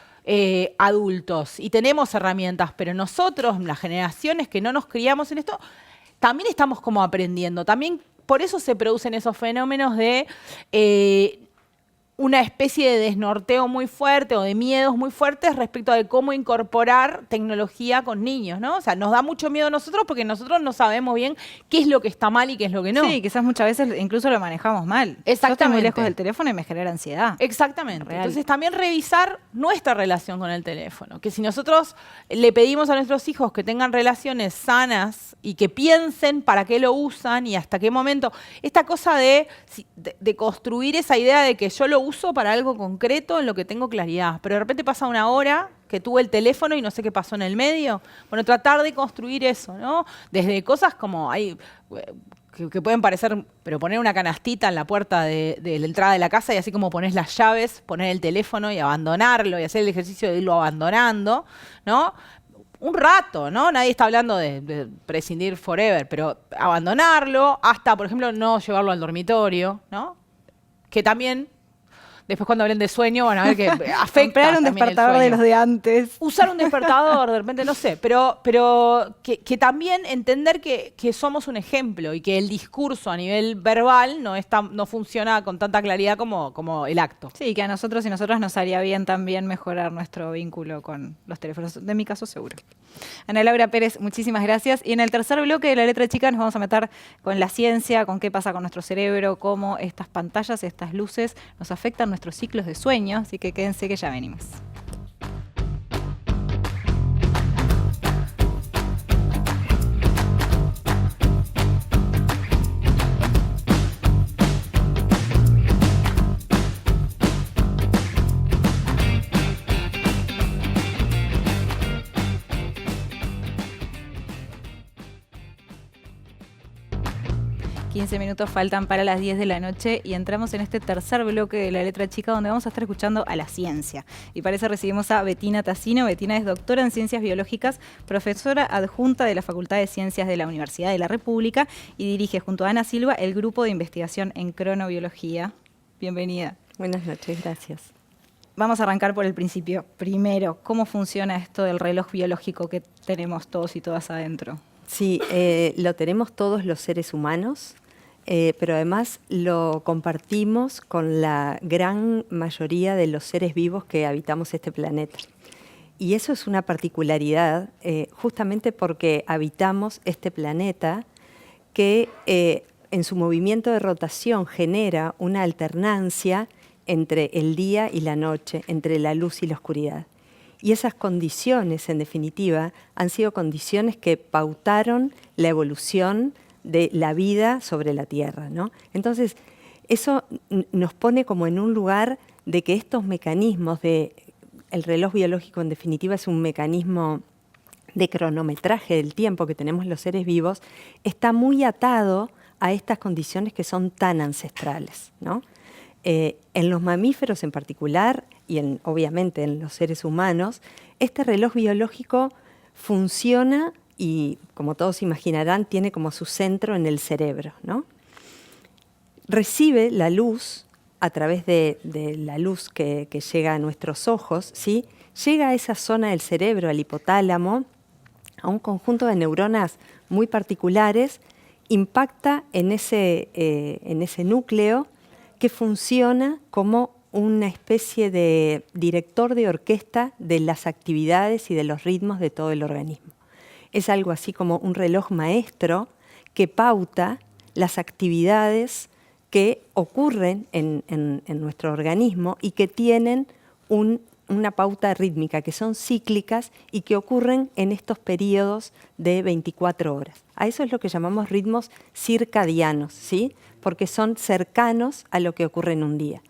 adultos y tenemos herramientas, pero nosotros, las generaciones que no nos criamos en esto, también estamos como aprendiendo. También por eso se producen esos fenómenos de una especie de desnorteo muy fuerte o de miedos muy fuertes respecto de cómo incorporar tecnología con niños, ¿no? O sea, nos da mucho miedo a nosotros porque nosotros no sabemos bien qué es lo que está mal y qué es lo que no. Sí, quizás muchas veces incluso lo manejamos mal. Exactamente. Yo estoy muy lejos del teléfono y me genera ansiedad. Exactamente. Real. Entonces también revisar nuestra relación con el teléfono. Que si nosotros le pedimos a nuestros hijos que tengan relaciones sanas y que piensen para qué lo usan y hasta qué momento, esta cosa de construir esa idea de que yo lo uso para algo concreto en lo que tengo claridad, pero de repente pasa una hora que tuve el teléfono y no sé qué pasó en el medio. Bueno, tratar de construir eso, ¿no? Desde cosas como hay que pueden parecer, pero poner una canastita en la puerta de la entrada de la casa y así como pones las llaves, poner el teléfono y abandonarlo y hacer el ejercicio de irlo abandonando, ¿no? Un rato, ¿no? Nadie está hablando de prescindir forever, pero abandonarlo hasta, por ejemplo, no llevarlo al dormitorio, ¿no? Que también, después cuando hablen de sueño, van a ver que afecta. Comprar un despertador de los de antes. Usar un despertador, de repente, no sé, pero que también entender que somos un ejemplo y que el discurso a nivel verbal no funciona con tanta claridad como el acto. Sí, que a nosotros y nosotras nos haría bien también mejorar nuestro vínculo con los teléfonos. De mi caso, seguro. Ana Laura Pérez, muchísimas gracias. Y en el tercer bloque de La Letra Chica nos vamos a meter con la ciencia, con qué pasa con nuestro cerebro, cómo estas pantallas, estas luces nos afectan nuestros ciclos de sueño. Así que quédense que ya venimos. Minutos faltan para las 10 de la noche y entramos en este tercer bloque de La Letra Chica donde vamos a estar escuchando a la ciencia. Y para eso recibimos a Bettina Tassino. Bettina es doctora en Ciencias Biológicas, profesora adjunta de la Facultad de Ciencias de la Universidad de la República y dirige junto a Ana Silva el grupo de investigación en cronobiología. Bienvenida. Buenas noches, gracias. Vamos a arrancar por el principio. Primero, ¿cómo funciona esto del reloj biológico que tenemos todos y todas adentro? Sí, lo tenemos todos los seres humanos. Pero además lo compartimos con la gran mayoría de los seres vivos que habitamos este planeta. Y eso es una particularidad justamente porque habitamos este planeta que en su movimiento de rotación genera una alternancia entre el día y la noche, entre la luz y la oscuridad. Y esas condiciones, en definitiva, han sido condiciones que pautaron la evolución de la vida sobre la Tierra, ¿no? Entonces, eso nos pone como en un lugar de que estos mecanismos el reloj biológico, en definitiva, es un mecanismo de cronometraje del tiempo que tenemos los seres vivos, está muy atado a estas condiciones que son tan ancestrales, ¿no? En los mamíferos en particular, y obviamente en los seres humanos, este reloj biológico funciona y, como todos imaginarán, tiene como su centro en el cerebro, ¿no? Recibe la luz a través de la luz que llega a nuestros ojos, ¿sí? Llega a esa zona del cerebro, al hipotálamo, a un conjunto de neuronas muy particulares, impacta en ese núcleo que funciona como una especie de director de orquesta de las actividades y de los ritmos de todo el organismo. Es algo así como un reloj maestro que pauta las actividades que ocurren en nuestro organismo y que tienen una pauta rítmica, que son cíclicas y que ocurren en estos periodos de 24 horas. A eso es lo que llamamos ritmos circadianos, ¿sí? Porque son cercanos a lo que ocurre en un día.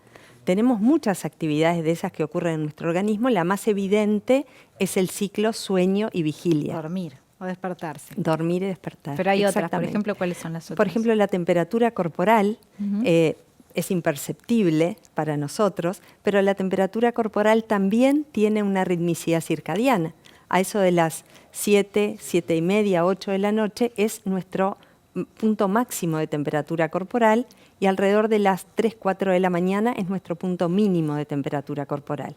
Tenemos muchas actividades de esas que ocurren en nuestro organismo. La más evidente es el ciclo sueño y vigilia. Dormir o despertarse. Dormir y despertar. Pero hay otras, por ejemplo, ¿cuáles son las otras? Por ejemplo, la temperatura corporal es imperceptible para nosotros, pero la temperatura corporal también tiene una ritmicidad circadiana. A eso de las 7, 7 y media, 8 de la noche es nuestro punto máximo de temperatura corporal y alrededor de las 3, 4 de la mañana es nuestro punto mínimo de temperatura corporal.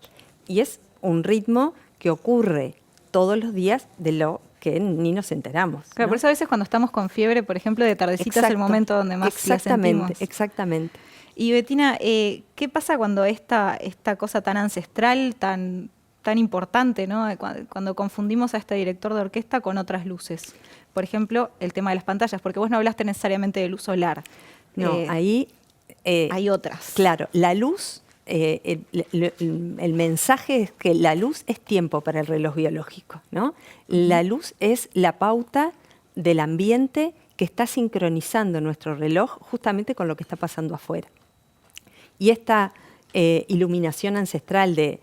Y es un ritmo que ocurre todos los días de lo que ni nos enteramos, ¿no? Claro, por eso a veces cuando estamos con fiebre, por ejemplo, de tardecita es el momento donde más la sentimos. Exactamente. Y Bettina, ¿qué pasa cuando esta cosa tan ancestral, tan importante, ¿no? Cuando confundimos a este director de orquesta con otras luces? Por ejemplo, el tema de las pantallas, porque vos no hablaste necesariamente de luz solar. No, ahí hay otras. Claro, la luz, el mensaje es que la luz es tiempo para el reloj biológico, ¿no? La luz es la pauta del ambiente que está sincronizando nuestro reloj justamente con lo que está pasando afuera. Y esta iluminación ancestral de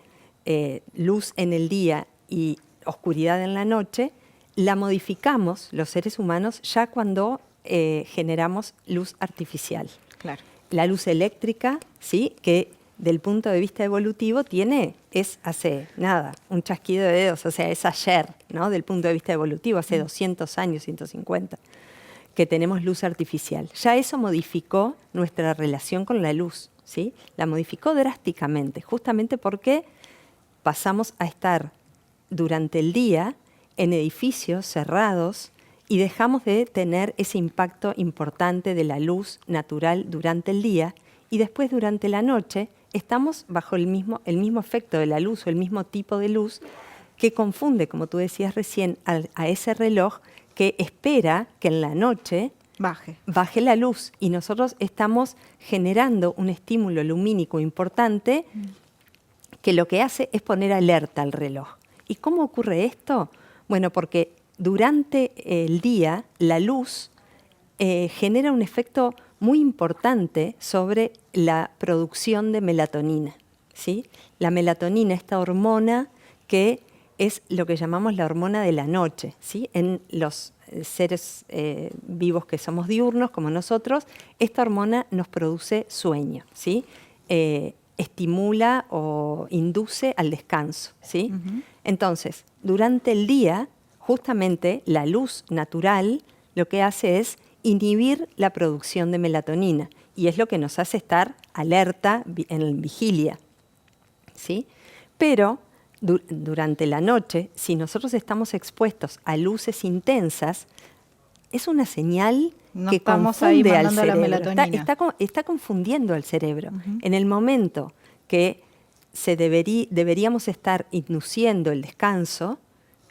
luz en el día y oscuridad en la noche, la modificamos los seres humanos ya cuando generamos luz artificial. Claro. La luz eléctrica, ¿sí? Que del punto de vista evolutivo es hace nada, un chasquido de dedos, o sea, es ayer, ¿no? Del punto de vista evolutivo, hace 200 años, 150, que tenemos luz artificial. Ya eso modificó nuestra relación con la luz, ¿sí? La modificó drásticamente, justamente porque pasamos a estar durante el día en edificios cerrados y dejamos de tener ese impacto importante de la luz natural durante el día y después durante la noche estamos bajo el mismo efecto de la luz o el mismo tipo de luz que confunde, como tú decías recién, a ese reloj que espera que en la noche baje la luz y nosotros estamos generando un estímulo lumínico importante que lo que hace es poner alerta al reloj. ¿Y cómo ocurre esto? Bueno, porque durante el día la luz genera un efecto muy importante sobre la producción de melatonina, ¿sí? La melatonina, esta hormona que es lo que llamamos la hormona de la noche, ¿sí? En los seres vivos que somos diurnos, como nosotros, esta hormona nos produce sueño, ¿sí? Estimula o induce al descanso, ¿sí? Entonces, durante el día, justamente la luz natural lo que hace es inhibir la producción de melatonina y es lo que nos hace estar alerta en vigilia, ¿sí? Pero durante la noche, si nosotros estamos expuestos a luces intensas, es una señal que confunde al cerebro. Está confundiendo al cerebro. En el momento que deberíamos estar induciendo el descanso,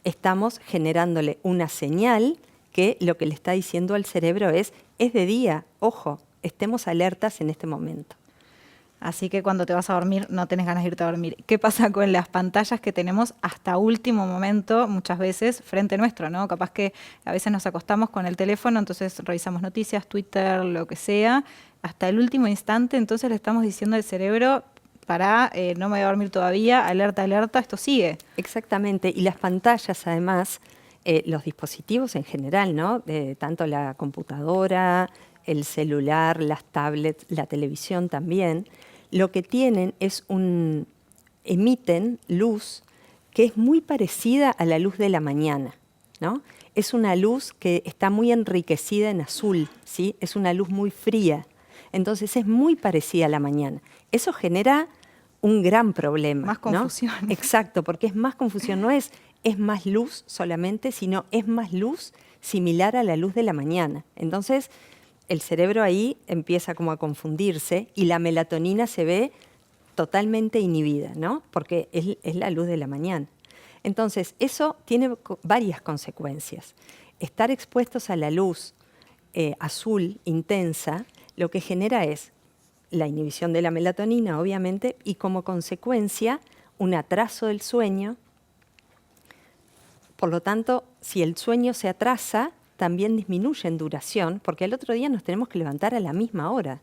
estamos generándole una señal que lo que le está diciendo al cerebro es de día, ojo, estemos alertas en este momento. Así que cuando te vas a dormir no tenés ganas de irte a dormir. ¿Qué pasa con las pantallas que tenemos hasta último momento, muchas veces, frente nuestro, ¿no? Capaz que a veces nos acostamos con el teléfono, entonces revisamos noticias, Twitter, lo que sea, hasta el último instante, entonces le estamos diciendo al cerebro, no me voy a dormir todavía, alerta, alerta, esto sigue. Exactamente, y las pantallas además, los dispositivos en general, ¿no? Tanto la computadora, el celular, las tablets, la televisión también, lo que tienen es emiten luz que es muy parecida a la luz de la mañana, ¿no? Es una luz que está muy enriquecida en azul, ¿sí? Es una luz muy fría, entonces es muy parecida a la mañana. Eso genera un gran problema. Más confusión. ¿No? Exacto, porque es más confusión, no es más luz solamente, sino es más luz similar a la luz de la mañana. Entonces, el cerebro ahí empieza como a confundirse y la melatonina se ve totalmente inhibida, ¿no? Porque es la luz de la mañana. Entonces, eso tiene varias consecuencias. Estar expuestos a la luz azul intensa, lo que genera es la inhibición de la melatonina, obviamente, y como consecuencia, un atraso del sueño. Por lo tanto, si el sueño se atrasa, también disminuye en duración, porque al otro día nos tenemos que levantar a la misma hora,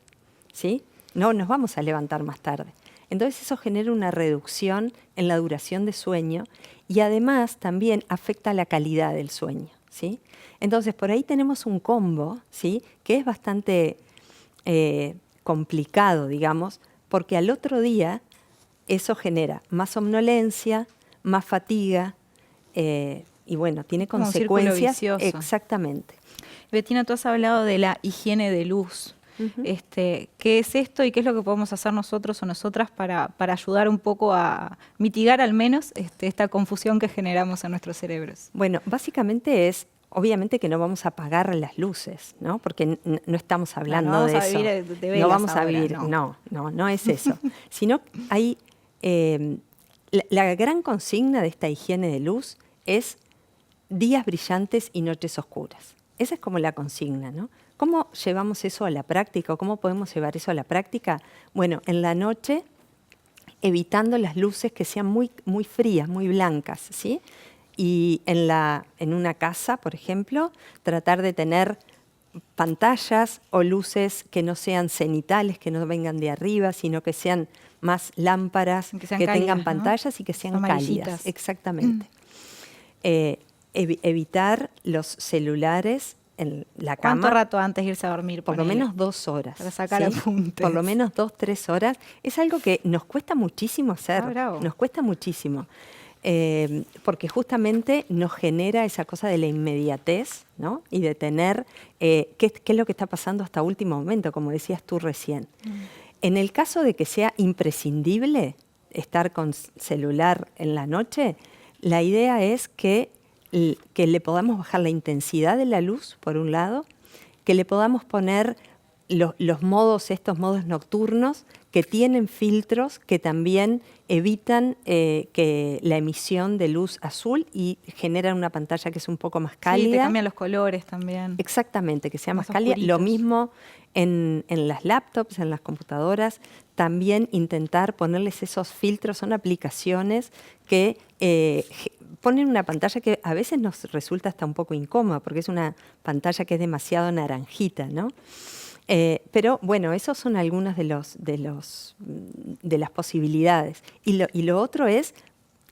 ¿sí? No nos vamos a levantar más tarde. Entonces eso genera una reducción en la duración de sueño y además también afecta la calidad del sueño, ¿sí? Entonces por ahí tenemos un combo, ¿sí? Que es bastante complicado, digamos, porque al otro día eso genera más somnolencia, más fatiga, y bueno, tiene como consecuencias. Un círculo vicioso. Exactamente. Bettina, tú has hablado de la higiene de luz. ¿Qué es esto y qué es lo que podemos hacer nosotros o nosotras para ayudar un poco a mitigar al menos esta confusión que generamos en nuestros cerebros? Bueno, básicamente es, obviamente que no vamos a apagar las luces, ¿no? Porque no estamos hablando de eso. No vamos a vivir, no es eso. Sino hay, la gran consigna de esta higiene de luz es días brillantes y noches oscuras. Esa es como la consigna, ¿no? ¿Cómo llevamos eso a la práctica o cómo podemos llevar eso a la práctica? Bueno, en la noche, evitando las luces que sean muy, muy frías, muy blancas, ¿sí? Y en una casa, por ejemplo, tratar de tener pantallas o luces que no sean cenitales, que no vengan de arriba, sino que sean más lámparas, que cálidas, tengan pantallas, ¿no? Y que sean cálidas. Exactamente. Evitar los celulares en la cama. ¿Cuánto rato antes de irse a dormir? Por lo menos 2 horas. Para sacar apuntes. Por lo menos 2-3 horas. Es algo que nos cuesta muchísimo hacer. Nos cuesta muchísimo. Porque justamente nos genera esa cosa de la inmediatez, ¿no? Y de tener qué es lo que está pasando hasta último momento, como decías tú recién. En el caso de que sea imprescindible estar con celular en la noche, la idea es que le podamos bajar la intensidad de la luz, por un lado, que le podamos poner estos modos nocturnos que tienen filtros que también evitan que la emisión de luz azul y generan una pantalla que es un poco más cálida. Sí, te cambian los colores también. Exactamente, que sea más cálida. Lo mismo en las laptops, en las computadoras, también intentar ponerles esos filtros. Son aplicaciones que ponen una pantalla que a veces nos resulta hasta un poco incómoda, porque es una pantalla que es demasiado naranjita, ¿no? Pero bueno, esos son algunas de las posibilidades. Y lo otro es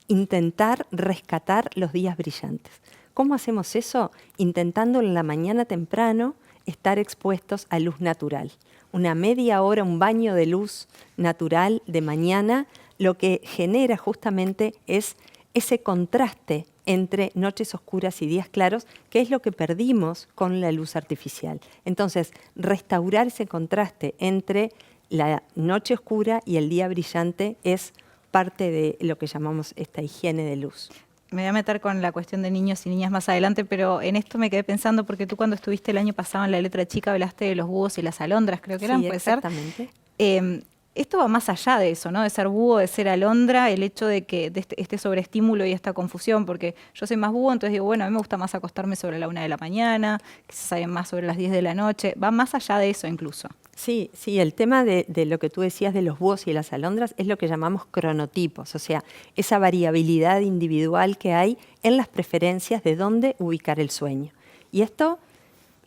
intentar rescatar los días brillantes. ¿Cómo hacemos eso? Intentando en la mañana temprano estar expuestos a luz natural. Una media hora, un baño de luz natural de mañana, lo que genera justamente es ese contraste entre noches oscuras y días claros, que es lo que perdimos con la luz artificial. Entonces, restaurar ese contraste entre la noche oscura y el día brillante es parte de lo que llamamos esta higiene de luz. Me voy a meter con la cuestión de niños y niñas más adelante, pero en esto me quedé pensando, porque tú cuando estuviste el año pasado en La Letra Chica hablaste de los búhos y las alondras, creo que eran, sí, ¿puede exactamente. ser? esto va más allá de eso, ¿no? De ser búho, de ser alondra, el hecho de que de este sobreestímulo y esta confusión, porque yo soy más búho, entonces digo, bueno, a mí me gusta más acostarme sobre la 1 de la mañana, quizás hay más sobre las 10 de la noche, va más allá de eso incluso. Sí, el tema de lo que tú decías de los búhos y las alondras es lo que llamamos cronotipos, o sea, esa variabilidad individual que hay en las preferencias de dónde ubicar el sueño. Y esto,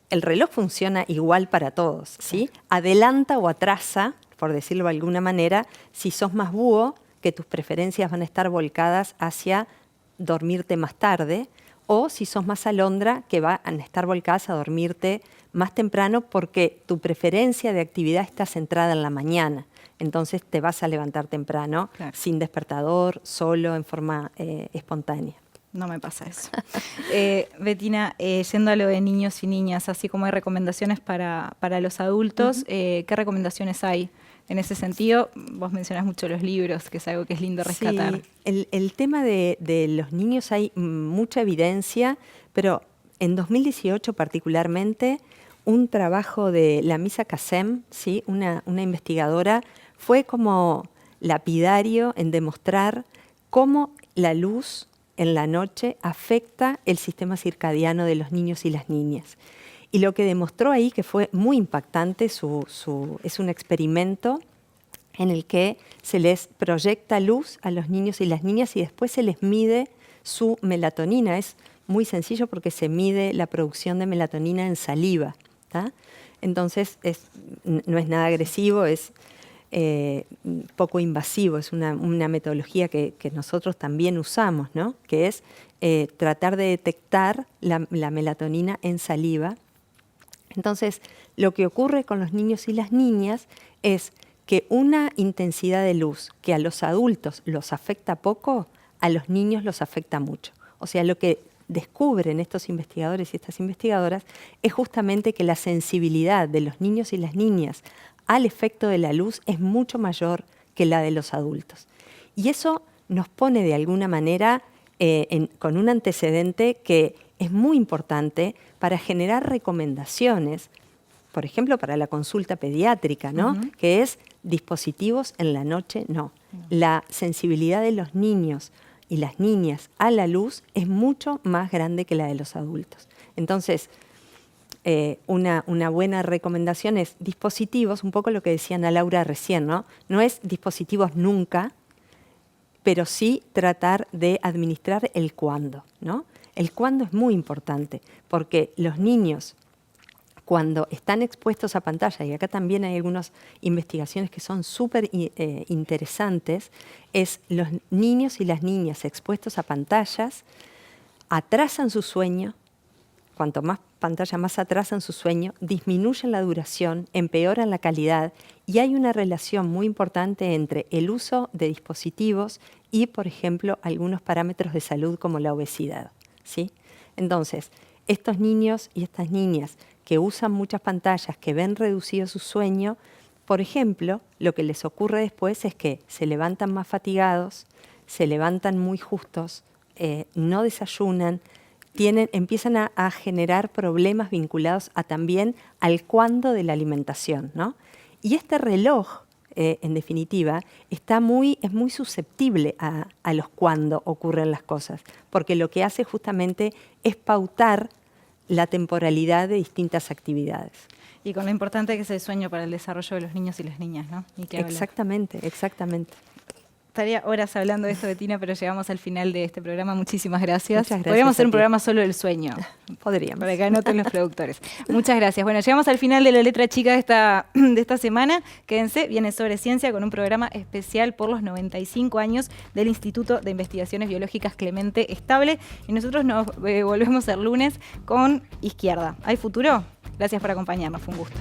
el reloj funciona igual para todos, ¿sí? Adelanta o atrasa, por decirlo de alguna manera, si sos más búho, que tus preferencias van a estar volcadas hacia dormirte más tarde, o si sos más alondra, que van a estar volcadas a dormirte más temprano porque tu preferencia de actividad está centrada en la mañana. Entonces te vas a levantar temprano, claro, sin despertador, solo, en forma espontánea. No me pasa eso. Bettina, yendo a lo de niños y niñas, así como hay recomendaciones para los adultos, ¿qué recomendaciones hay en ese sentido? Vos mencionás mucho los libros, que es algo que es lindo rescatar. Sí, el tema de los niños hay mucha evidencia, pero en 2018 particularmente, un trabajo de Lamisa Kassem, ¿sí? una investigadora, fue como lapidario en demostrar cómo la luz en la noche afecta el sistema circadiano de los niños y las niñas. Y lo que demostró ahí, que fue muy impactante, es un experimento en el que se les proyecta luz a los niños y las niñas y después se les mide su melatonina. Es muy sencillo porque se mide la producción de melatonina en saliva, ¿tá? Entonces no es nada agresivo, es poco invasivo, es una metodología que nosotros también usamos, ¿no? Que es tratar de detectar la melatonina en saliva. Entonces, lo que ocurre con los niños y las niñas es que una intensidad de luz que a los adultos los afecta poco, a los niños los afecta mucho. O sea, lo que descubren estos investigadores y estas investigadoras es justamente que la sensibilidad de los niños y las niñas al efecto de la luz es mucho mayor que la de los adultos. Y eso nos pone de alguna manera con un antecedente que es muy importante para generar recomendaciones, por ejemplo, para la consulta pediátrica, ¿no? Que es dispositivos en la noche, no. La sensibilidad de los niños y las niñas a la luz es mucho más grande que la de los adultos. Entonces, una buena recomendación es dispositivos, un poco lo que decía Ana Laura recién, ¿no? No es dispositivos nunca, pero sí tratar de administrar el cuándo, ¿no? El cuándo es muy importante, porque los niños, cuando están expuestos a pantalla, y acá también hay algunas investigaciones que son súper interesantes, es los niños y las niñas expuestos a pantallas atrasan su sueño. Cuanto más pantalla, más atrasan su sueño, disminuyen la duración, empeoran la calidad y hay una relación muy importante entre el uso de dispositivos y, por ejemplo, algunos parámetros de salud como la obesidad, ¿sí? Entonces, estos niños y estas niñas que usan muchas pantallas, que ven reducido su sueño, por ejemplo, lo que les ocurre después es que se levantan más fatigados, se levantan muy justos, no desayunan, empiezan a generar problemas vinculados también al cuándo de la alimentación, ¿no? Y este reloj, en definitiva, es muy susceptible a los cuándo ocurren las cosas, porque lo que hace justamente es pautar la temporalidad de distintas actividades. Y con lo importante que es el sueño para el desarrollo de los niños y las niñas, ¿no? Exactamente. Estaría horas hablando de esto, Bettina, pero llegamos al final de este programa. Muchísimas gracias. Muchas gracias. Podríamos hacer un programa solo del sueño. Podríamos. Para que anoten los productores. Muchas gracias. Bueno, llegamos al final de la letra chica de esta semana. Quédense, viene Sobre Ciencia con un programa especial por los 95 años del Instituto de Investigaciones Biológicas Clemente Estable. Y nosotros nos volvemos el lunes con Izquierda. ¿Hay futuro? Gracias por acompañarnos. Fue un gusto.